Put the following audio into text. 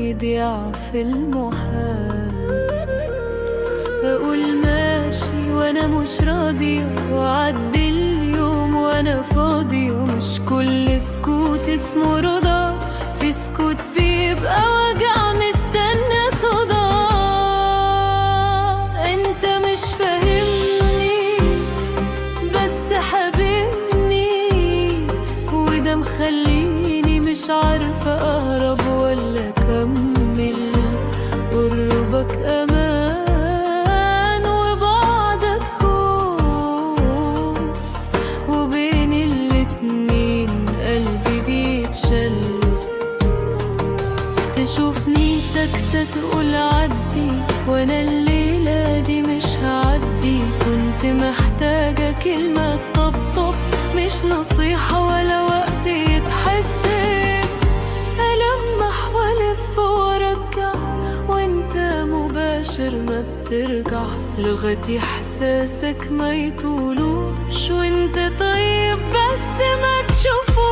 يضيع في المحال. أقول ماشي وأنا مش راضية، وأعدي اليوم وأنا فاضية. مش كل سكوت اسمه رضا، في سكوت بيبقى وجع مستنى صدى. أنت مش فاهمني بس حاببني، وده مخليني مش عارفة أهرب ولا أكمل. قربك أمان وبعدك خوف، وبين الاتنين قلبي بيتشل. تشوفني ساكتة تقول عدي، وأنا الليلة دي مش هعدي. كنت محتاجة كلمة طبطب، مش نصيحة ولا وقت يتحسب. ألمح وألف وأرجع، وأنت مباشر ما بترجع. لغتي إحساسك ما يطولوش، وأنت طيب بس ما تشوفوش.